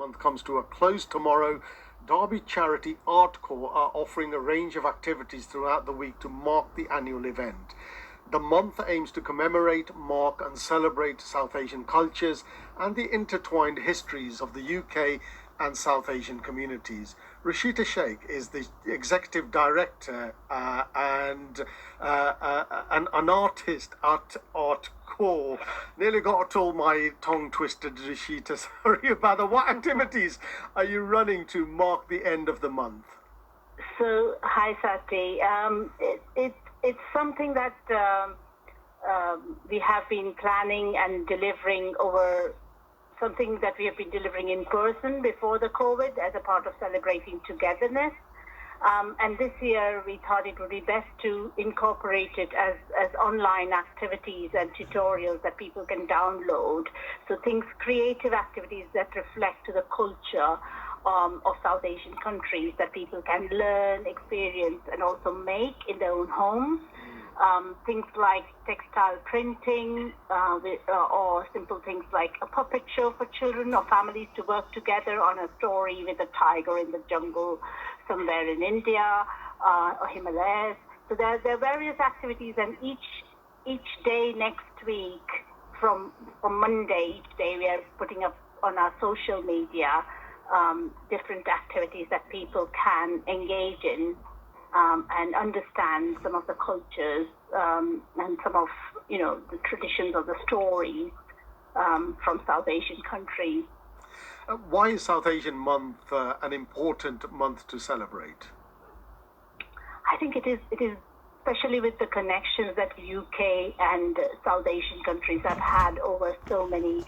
Month comes to a close tomorrow, Derby Charity Art Corps are offering a range of activities throughout the week to mark the annual event. The month aims to commemorate, mark, and celebrate South Asian cultures and the intertwined histories of the UK and South Asian communities. Ruchita Shaikh is the executive director and an artist at Art Corps. Nearly got all my tongue twisted, Ruchita. Sorry about that. What activities are you running to mark the end of the month? So, hi, Sati. It's something that we have been planning and delivering over, something that we have been delivering in person before the COVID as a part of celebrating togetherness. And this year we thought it would be best to incorporate it as online activities and tutorials that people can download. So creative activities that reflect to the culture of South Asian countries that people can learn, experience, and also make in their own homes. Things like textile printing, or simple things like a puppet show for children or families to work together on a story with a tiger in the jungle somewhere in India or Himalayas. So there are various activities, and each day next week, from Monday, each day we are putting up on our social media different activities that people can engage in. And understand some of the cultures and some of the traditions or the stories from South Asian countries. Why is South Asian Month an important month to celebrate? I think it is especially with the connections that UK and South Asian countries have had over so many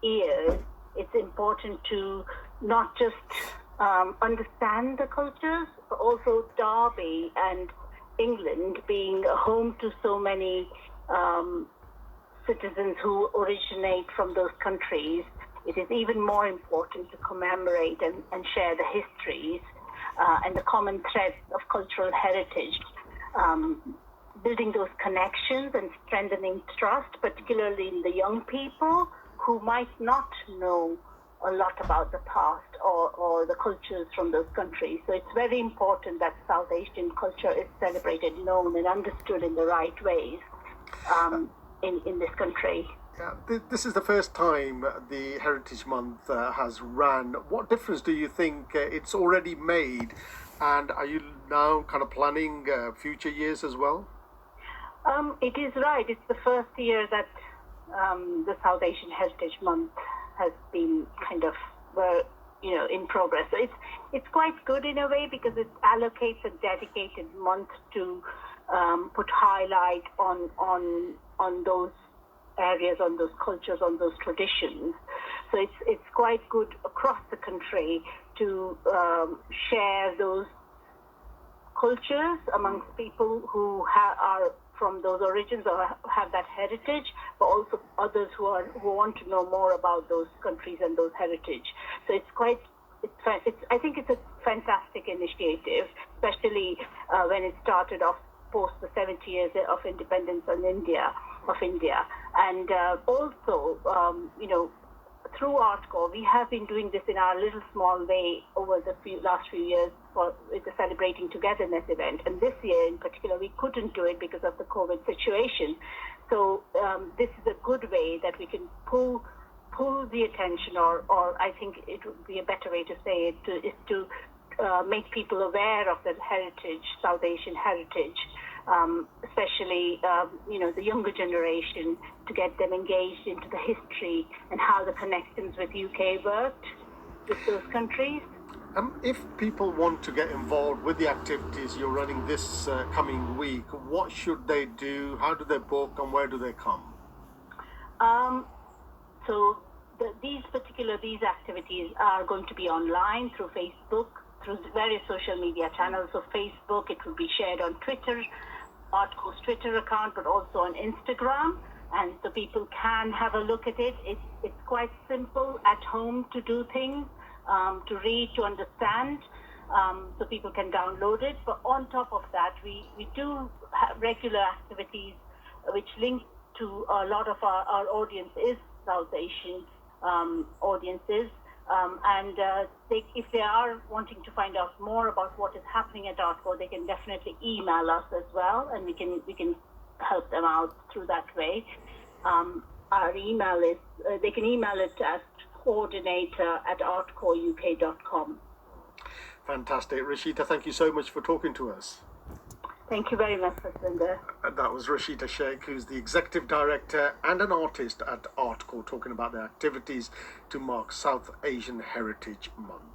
years. It's important to not just understand the cultures, but also Derby and England being home to so many citizens who originate from those countries. It is even more important to commemorate and share the histories and the common threads of cultural heritage, building those connections and strengthening trust, particularly in the young people who might not know a lot about the past or the cultures from those countries. So it's very important that South Asian culture is celebrated, known, and understood in the right ways in this country. Yeah, this is the first time the Heritage Month has ran. What difference do you think it's already made? And are you now kind of planning future years as well? It is right. It's the first year that the South Asian Heritage Month has been kind of in progress. So it's quite good in a way because it allocates a dedicated month to put highlight on those areas, on those cultures, on those traditions. So it's quite good across the country to share those cultures amongst people who are from those origins or have that heritage, but also others who want to know more about those countries and those heritage. So I think it's a fantastic initiative, especially when it started off post the 70 years of independence of India. And also, through Art Corps, we have been doing this in our little small way over the last few years with the Celebrating Togetherness event. And this year in particular, we couldn't do it because of the COVID situation. So this is a good way that we can pull the attention, or I think it would be a better way to say it, is to make people aware of the heritage, South Asian heritage, especially the younger generation, to get them engaged into the history and how the connections with UK worked with those countries. If people want to get involved with the activities you're running this coming week, what should they do? How do they book, and where do they come? So these activities are going to be online through Facebook, through various social media channels. So Facebook, it will be shared on Twitter, Art Corps' Twitter account, but also on Instagram. And so people can have a look at it. It's quite simple at home to do things, to read, to understand. So people can download it. But on top of that, we do have regular activities which link to a lot of our audience is South Asian audiences. If they are wanting to find out more about what is happening at ArtCo, they can definitely email us as well, and we can help them out through that way. Our email is they can email it at coordinator@artcoreuk.com. Fantastic. Ruchita, thank you so much for talking to us. Thank you very much, Satvinder. That was Ruchita Shaikh, who's the Executive Director and an artist at ArtCo, talking about their activities to mark South Asian Heritage Month.